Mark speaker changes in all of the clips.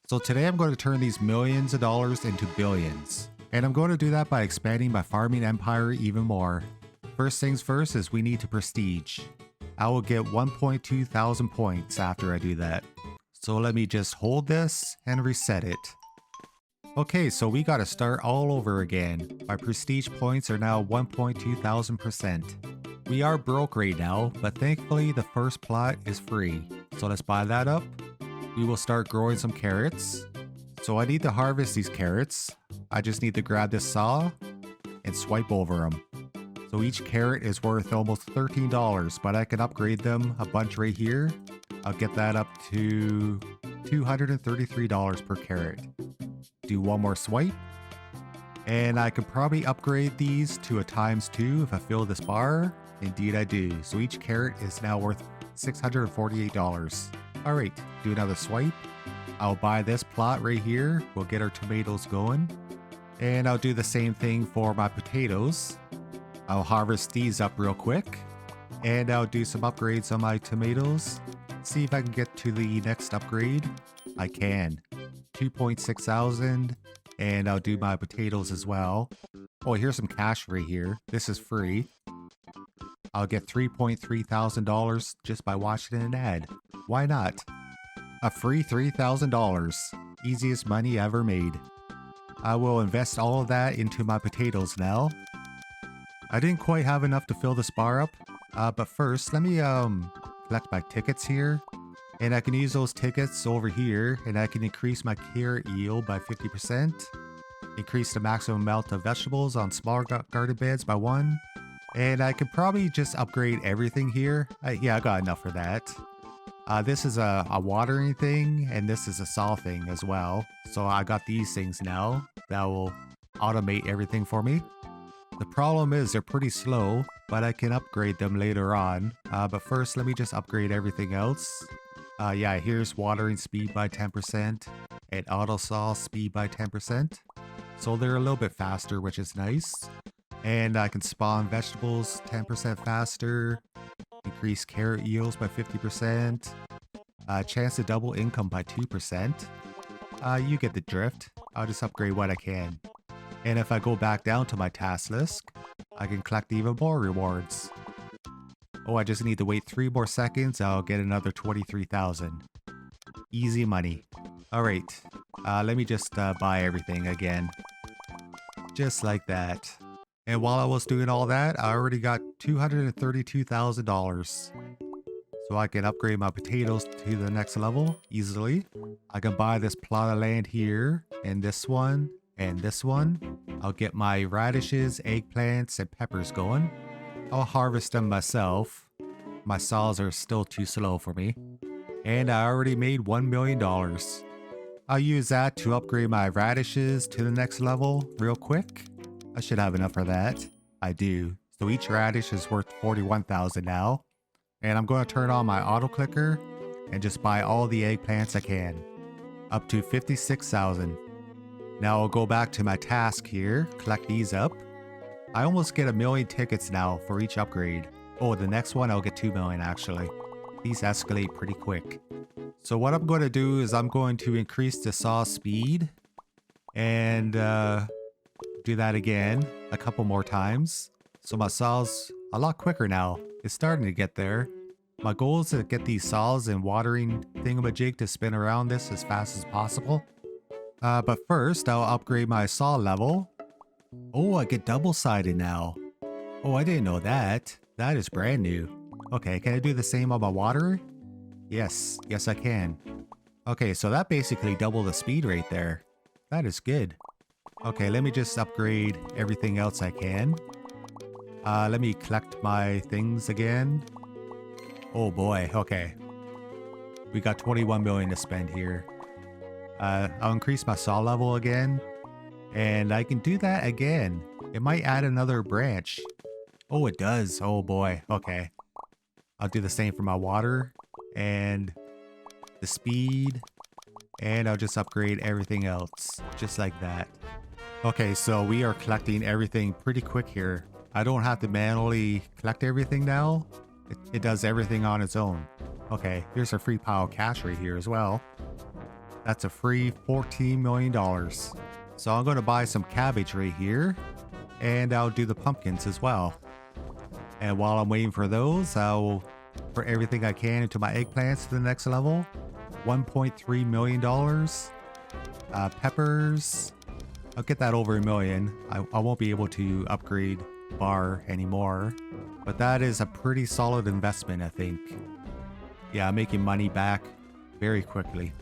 Speaker 1: So today I'm going to turn these millions of dollars into billions. And I'm going to do that by expanding my farming empire even more. First things first is we need to prestige. I will get 1.2 thousand points after I do that. So let me just hold this and reset it. Okay, so we gotta start all over again. My prestige points are now 1.2 thousand%. We are broke right now, but thankfully the first plot is free. So let's buy that up. We will start growing some carrots. So I need to harvest these carrots. I just need to grab this saw and swipe over them. So each carrot is worth almost $13, but I can upgrade them a bunch right here. I'll get that up to $233 per carrot. Do one more swipe. And I could probably upgrade these to a ×2 if I fill this bar. Indeed I do. So each carrot is now worth $648. Alright, do another swipe. I'll buy this plot right here. We'll get our tomatoes going. And I'll do the same thing for my potatoes. I'll harvest these up real quick. And I'll do some upgrades on my tomatoes. See if I can get to the next upgrade. I can. 2.6 thousand. And I'll do my potatoes as well. Oh, here's some cash right here. This is free. I'll get $3.3 thousand just by watching an ad. Why not? A free $3,000. Easiest money ever made. I will invest all of that into my potatoes now. I didn't quite have enough to fill this bar up. But first, let me collect my tickets here. And I can use those tickets over here. And I can increase my carrot yield by 50%. Increase the maximum amount of vegetables on small garden beds by 1. And I could probably just upgrade everything here. Yeah, I got enough for that. This is a watering thing, and this is a saw thing as well. So I got these things now that will automate everything for me. The problem is they're pretty slow, but I can upgrade them later on. But first, let me just upgrade everything else. Yeah, here's watering speed by 10% and auto saw speed by 10%. So they're a little bit faster, which is nice. And I can spawn vegetables 10% faster. Increase carrot yields by 50%. Chance to double income by 2%. You get the drift. I'll just upgrade what I can. And if I go back down to my task list, I can collect even more rewards. Oh, I just need to wait 3 more seconds. I'll get another 23,000. Easy money. Alright, let me just buy everything again. Just like that. And while I was doing all that, I already got $232,000. So I can upgrade my potatoes to the next level easily. I can buy this plot of land here, and this one, and this one. I'll get my radishes, eggplants, and peppers going. I'll harvest them myself. My saws are still too slow for me. And I already made $1 million. I'll use that to upgrade my radishes to the next level real quick. I should have enough for that. I do. So each radish is worth 41,000 now. And I'm going to turn on my auto clicker and just buy all the eggplants I can. Up to 56,000. Now I'll go back to my task here, collect these up. I almost get 1 million tickets now for each upgrade. Oh, the next one I'll get 2 million actually. These escalate pretty quick. So what I'm going to do is I'm going to increase the saw speed. And do that again a couple more times. So my saw's a lot quicker now. It's starting to get there. My goal is to get these saws and watering thingamajig to spin around this as fast as possible. But first, I'll upgrade my saw level. Oh, I get double-sided now. Oh, I didn't know that. That is brand new. Okay, can I do the same on my waterer? Yes, yes I can. Okay, so that basically doubled the speed right there. That is good. Okay, let me just upgrade everything else I can. Let me collect my things again. Oh boy, okay. We got 21 million to spend here. I'll increase my saw level again. And I can do that again. It might add another branch. Oh, it does. Oh boy, okay. I'll do the same for my water and the speed. And I'll just upgrade everything else, just like that. Okay, so we are collecting everything pretty quick here. I don't have to manually collect everything now. It does everything on its own. Okay, here's a free pile of cash right here as well. That's a free $14 million. So I'm going to buy some cabbage right here. And I'll do the pumpkins as well. And while I'm waiting for those, I'll put everything I can into my eggplants to the next level. $1.3 million. Peppers. I'll get that over $1 million. I won't be able to upgrade bar anymore. But that is a pretty solid investment, I think. Yeah, I'm making money back very quickly.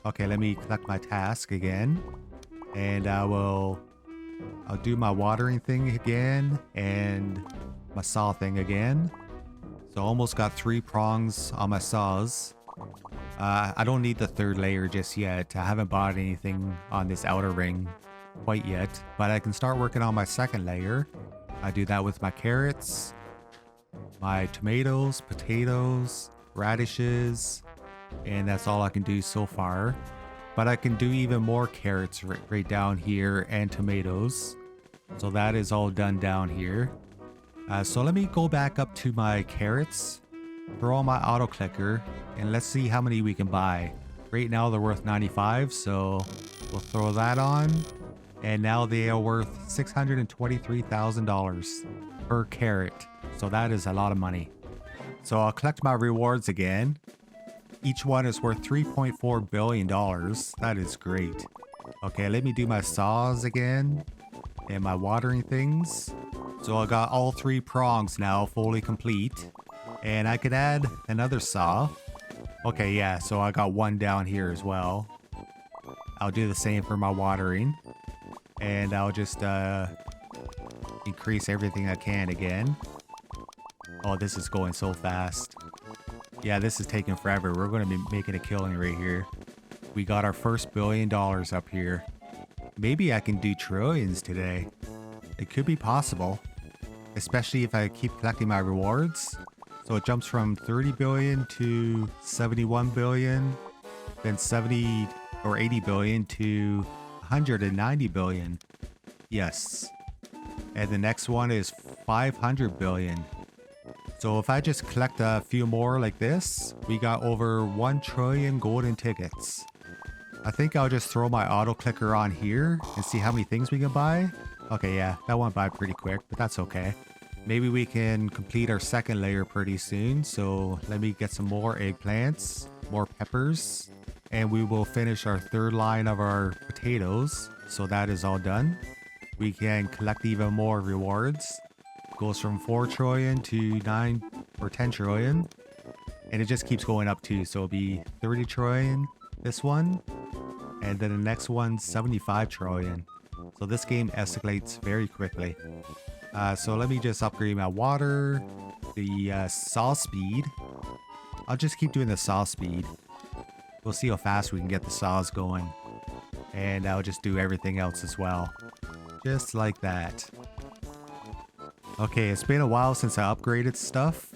Speaker 1: Okay, let me collect my task again. And I'll do my watering thing again and my saw thing again. So almost got 3 prongs on my saws. I don't need the 3rd layer just yet. I haven't bought anything on this outer ring quite yet, but I can start working on my 2nd layer. I do that with my carrots, my tomatoes, potatoes, radishes, and that's all I can do so far. But I can do even more carrots right down here and tomatoes. So that is all done down here. So let me go back up to my carrots, throw on my auto clicker, and let's see how many we can buy. Right now they're worth 95, so we'll throw that on. And now they are worth $623,000 per carrot. So that is a lot of money. So I'll collect my rewards again. Each one is worth $3.4 billion. That is great. Okay, let me do my saws again. And my watering things. So I got all 3 prongs now fully complete. And I could add another saw. Okay, yeah, so I got 1 down here as well. I'll do the same for my watering. And I'll just increase everything I can again. Oh, this is going so fast. Yeah, this is taking forever. We're going to be making a killing right here. We got our first $1 billion up here. Maybe I can do trillions today. It could be possible. Especially if I keep collecting my rewards. So it jumps from 30 billion to 71 billion. Then 70 or 80 billion to 190 billion. Yes. And the next one is 500 billion. So if I just collect a few more like this, we got over 1 trillion golden tickets. I think I'll just throw my auto clicker on here and see how many things we can buy. Okay, yeah, that went by pretty quick, but that's okay. Maybe we can complete our 2nd layer pretty soon. So let me get some more eggplants, more peppers, and we will finish our 3rd line of our potatoes. So that is all done. We can collect even more rewards. Goes from 4 trillion to 9 or 10 trillion. And it just keeps going up too. So it'll be 30 trillion, this one. And then the next one, 75 trillion. So this game escalates very quickly. So let me just upgrade my water, the saw speed. I'll just keep doing the saw speed. We'll see how fast we can get the saws going. And I'll just do everything else as well. Just like that. Okay, it's been a while since I upgraded stuff.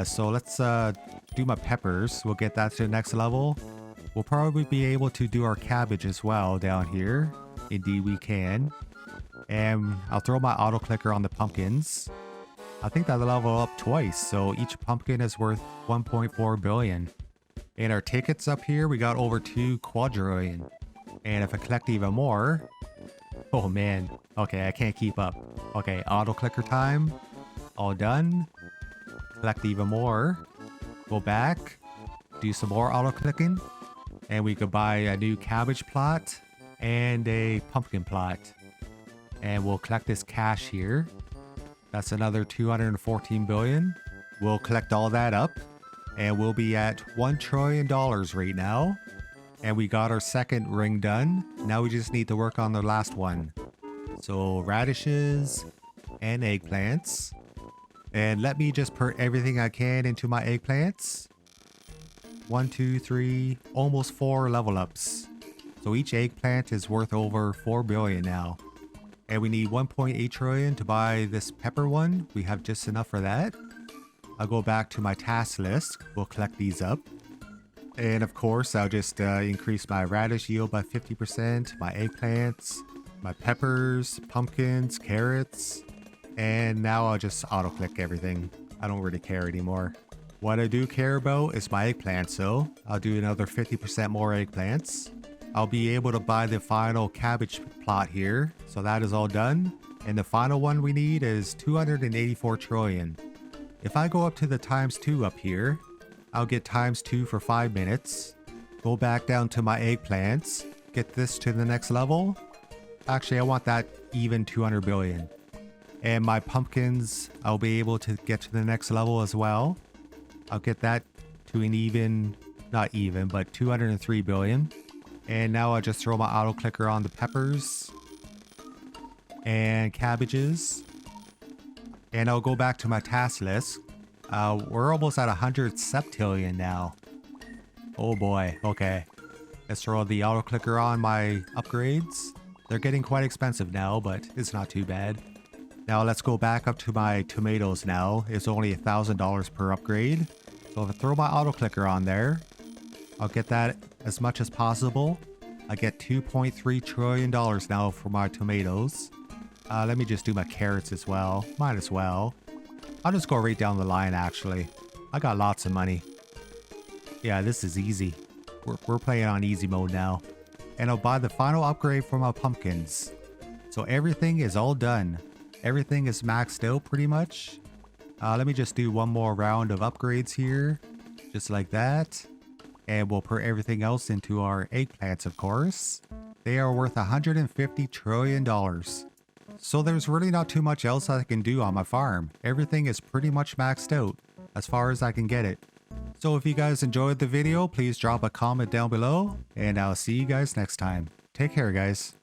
Speaker 1: So let's do my peppers. We'll get that to the next level. We'll probably be able to do our cabbage as well down here. Indeed we can. And I'll throw my auto clicker on the pumpkins. I think that'll level up twice, so each pumpkin is worth 1.4 billion. In our tickets up here, we got over 2 quadrillion. And if I collect even more... Oh man, okay, I can't keep up. Okay, auto clicker time. All done. Collect even more. Go back. Do some more auto clicking. And we could buy a new cabbage plot and a pumpkin plot. And we'll collect this cash here. That's another 214 billion. We'll collect all that up. And we'll be at $1 trillion right now. And we got our 2nd ring done. Now we just need to work on the last one. So radishes and eggplants. And let me just put everything I can into my eggplants. 1, 2, 3, almost 4 level ups. So each eggplant is worth over 4 billion now. And we need 1.8 trillion to buy this pepper one. We have just enough for that. I'll go back to my task list. We'll collect these up. And of course, I'll just increase my radish yield by 50%, my eggplants, my peppers, pumpkins, carrots. And now I'll just auto-click everything. I don't really care anymore. What I do care about is my eggplants, so I'll do another 50% more eggplants. I'll be able to buy the final cabbage plot here, so that is all done. And the final one we need is 284 trillion. If I go up to the ×2 up here, I'll get ×2 for 5 minutes. Go back down to my eggplants, get this to the next level. Actually, I want that even 200 billion. And my pumpkins, I'll be able to get to the next level as well. I'll get that to an even, not even, but 203 billion. And now I'll just throw my auto clicker on the peppers and cabbages. And I'll go back to my task list. We're almost at 100 septillion now. Oh boy, okay. Let's throw the auto clicker on my upgrades. They're getting quite expensive now, but it's not too bad. Now let's go back up to my tomatoes now. It's only $1,000 per upgrade. So if I throw my auto clicker on there, I'll get that as much as possible. I get $2.3 trillion now for my tomatoes. Let me just do my carrots as well. Might as well. I'll just go right down the line actually. I got lots of money. Yeah, this is easy. We're playing on easy mode now. And I'll buy the final upgrade for my pumpkins. So everything is all done. Everything is maxed out pretty much. Let me just do one more round of upgrades here. Just like that. And we'll put everything else into our eggplants, of course. They are worth $150 trillion. So there's really not too much else I can do on my farm. Everything is pretty much maxed out as far as I can get it. So if you guys enjoyed the video, please drop a comment down below. And I'll see you guys next time. Take care, guys.